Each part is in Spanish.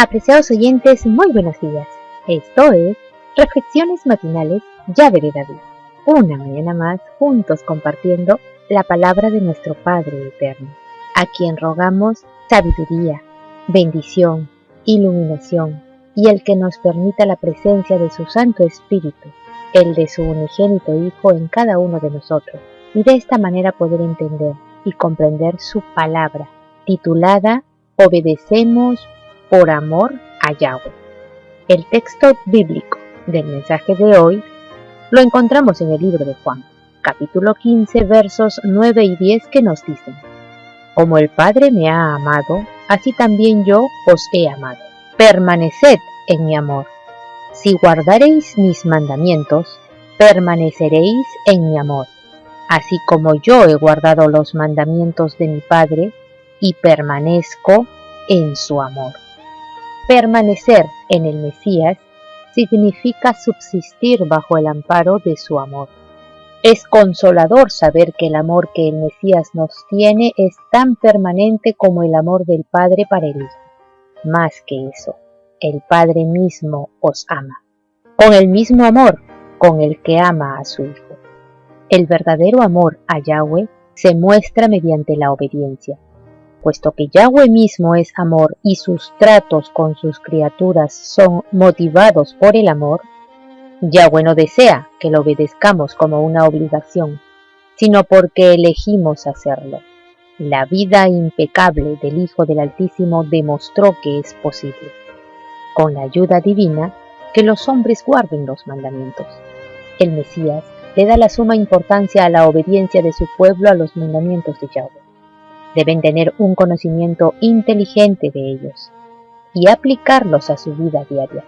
Apreciados oyentes, muy buenos días. Esto es Reflexiones Matinales Llave de David. Una mañana más juntos compartiendo la palabra de nuestro Padre Eterno, a quien rogamos sabiduría, bendición, iluminación y el que nos permita la presencia de su Santo Espíritu, el de su unigénito Hijo en cada uno de nosotros, y de esta manera poder entender y comprender su palabra, titulada Obedecemos por amor a Yahweh. El texto bíblico del mensaje de hoy lo encontramos en el libro de Juan, capítulo 15, versos 9 y 10, que nos dicen: Como el Padre me ha amado, así también yo os he amado. Permaneced en mi amor. Si guardareis mis mandamientos, permaneceréis en mi amor, así como yo he guardado los mandamientos de mi Padre y permanezco en su amor. Permanecer en el Mesías significa subsistir bajo el amparo de su amor. Es consolador saber que el amor que el Mesías nos tiene es tan permanente como el amor del Padre para el Hijo. Más que eso, el Padre mismo os ama, con el mismo amor con el que ama a su Hijo. El verdadero amor a Yahweh se muestra mediante la obediencia. Puesto que Yahweh mismo es amor y sus tratos con sus criaturas son motivados por el amor, Yahweh no desea que lo obedezcamos como una obligación, sino porque elegimos hacerlo. La vida impecable del Hijo del Altísimo demostró que es posible, con la ayuda divina, que los hombres guarden los mandamientos. El Mesías le da la suma importancia a la obediencia de su pueblo a los mandamientos de Yahweh. Deben tener un conocimiento inteligente de ellos y aplicarlos a su vida diaria.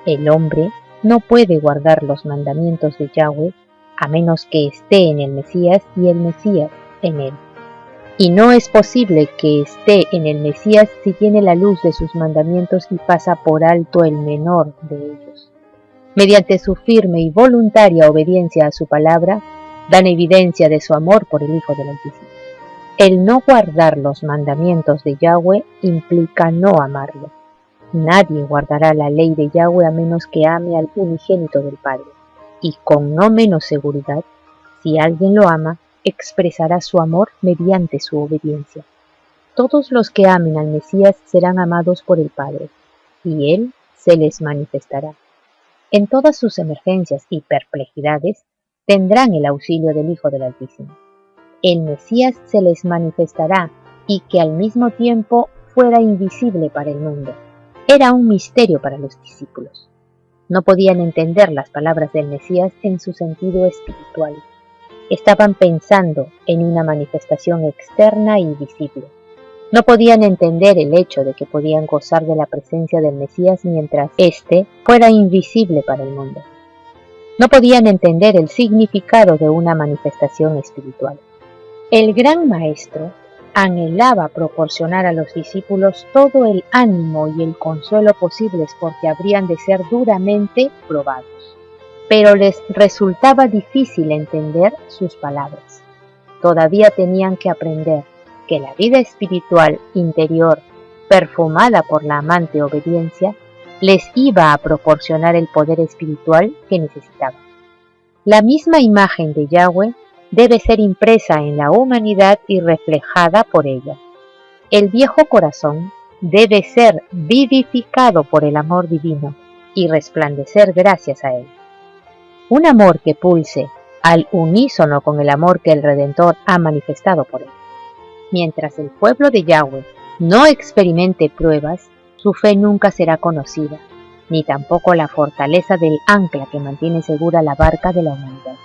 El hombre no puede guardar los mandamientos de Yahweh a menos que esté en el Mesías y el Mesías en él. Y no es posible que esté en el Mesías si tiene la luz de sus mandamientos y pasa por alto el menor de ellos. Mediante su firme y voluntaria obediencia a su palabra, dan evidencia de su amor por el Hijo del Altísimo. El no guardar los mandamientos de Yahweh implica no amarlo. Nadie guardará la ley de Yahweh a menos que ame al unigénito del Padre. Y con no menos seguridad, si alguien lo ama, expresará su amor mediante su obediencia. Todos los que amen al Mesías serán amados por el Padre, y Él se les manifestará. En todas sus emergencias y perplejidades tendrán el auxilio del Hijo del Altísimo. El Mesías se les manifestará y que al mismo tiempo fuera invisible para el mundo. Era un misterio para los discípulos. No podían entender las palabras del Mesías en su sentido espiritual. Estaban pensando en una manifestación externa y visible. No podían entender el hecho de que podían gozar de la presencia del Mesías mientras éste fuera invisible para el mundo. No podían entender el significado de una manifestación espiritual. El gran maestro anhelaba proporcionar a los discípulos todo el ánimo y el consuelo posibles porque habrían de ser duramente probados. Pero les resultaba difícil entender sus palabras. Todavía tenían que aprender que la vida espiritual interior, perfumada por la amante obediencia, les iba a proporcionar el poder espiritual que necesitaban. La misma imagen de Yahweh debe ser impresa en la humanidad y reflejada por ella. El viejo corazón debe ser vivificado por el amor divino y resplandecer gracias a él. Un amor que pulse al unísono con el amor que el Redentor ha manifestado por él. Mientras el pueblo de Yahweh no experimente pruebas, su fe nunca será conocida, ni tampoco la fortaleza del ancla que mantiene segura la barca de la humanidad.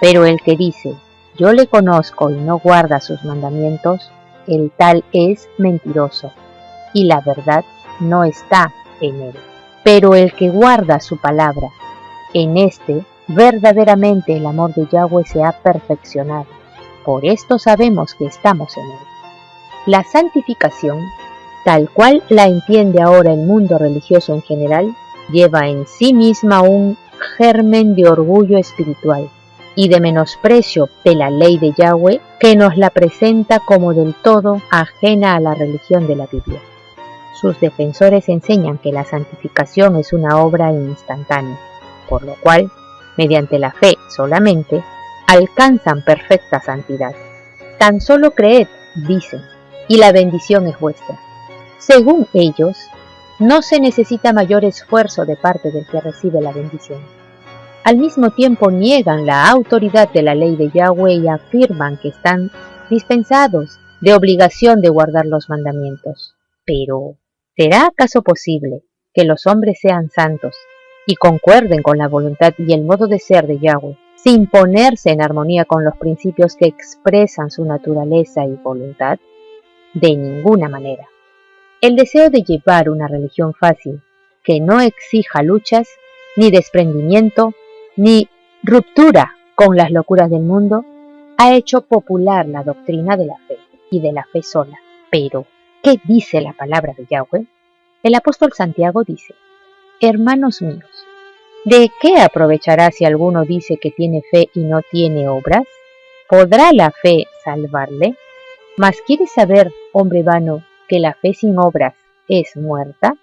Pero el que dice, yo le conozco y no guarda sus mandamientos, el tal es mentiroso, y la verdad no está en él. Pero el que guarda su palabra, en este verdaderamente el amor de Yahweh se ha perfeccionado. Por esto sabemos que estamos en él. La santificación, tal cual la entiende ahora el mundo religioso en general, lleva en sí misma un germen de orgullo espiritual y de menosprecio de la ley de Yahweh, que nos la presenta como del todo ajena a la religión de la Biblia. Sus defensores enseñan que la santificación es una obra instantánea, por lo cual, mediante la fe solamente, alcanzan perfecta santidad. Tan solo creed, dicen, y la bendición es vuestra. Según ellos, no se necesita mayor esfuerzo de parte del que recibe la bendición. Al mismo tiempo niegan la autoridad de la ley de Yahweh y afirman que están dispensados de obligación de guardar los mandamientos. Pero, ¿será acaso posible que los hombres sean santos y concuerden con la voluntad y el modo de ser de Yahweh, sin ponerse en armonía con los principios que expresan su naturaleza y voluntad? De ninguna manera. El deseo de llevar una religión fácil, que no exija luchas, ni desprendimiento, ni ruptura con las locuras del mundo, ha hecho popular la doctrina de la fe y de la fe sola. Pero, ¿qué dice la palabra de Yahweh? El apóstol Santiago dice: hermanos míos, ¿de qué aprovechará si alguno dice que tiene fe y no tiene obras? ¿Podrá la fe salvarle? ¿Mas quieres saber, hombre vano, que la fe sin obras es muerta?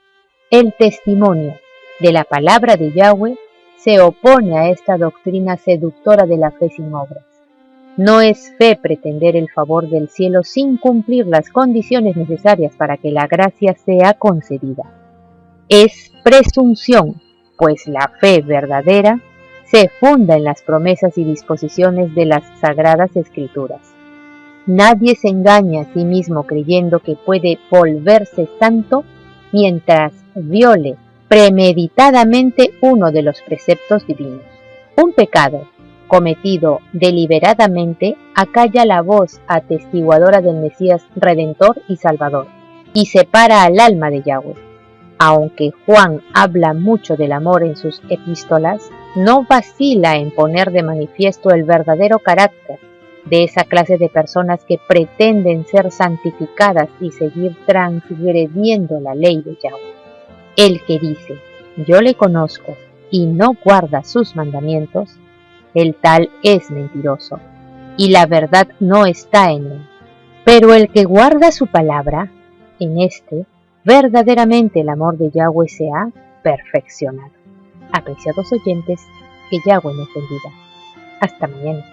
El testimonio de la palabra de Yahweh se opone a esta doctrina seductora de la fe sin obras. No es fe pretender el favor del cielo sin cumplir las condiciones necesarias para que la gracia sea concedida. Es presunción, pues la fe verdadera se funda en las promesas y disposiciones de las sagradas escrituras. Nadie se engaña a sí mismo creyendo que puede volverse santo mientras viole premeditadamente uno de los preceptos divinos. Un pecado cometido deliberadamente acalla la voz atestiguadora del Mesías Redentor y Salvador y separa al alma de Yahweh. Aunque Juan habla mucho del amor en sus epístolas, no vacila en poner de manifiesto el verdadero carácter de esa clase de personas que pretenden ser santificadas y seguir transgrediendo la ley de Yahweh. El que dice, yo le conozco, y no guarda sus mandamientos, el tal es mentiroso, y la verdad no está en él. Pero el que guarda su palabra, en este, verdaderamente el amor de Yahweh se ha perfeccionado. Apreciados oyentes, que Yahweh nos bendiga. Hasta mañana.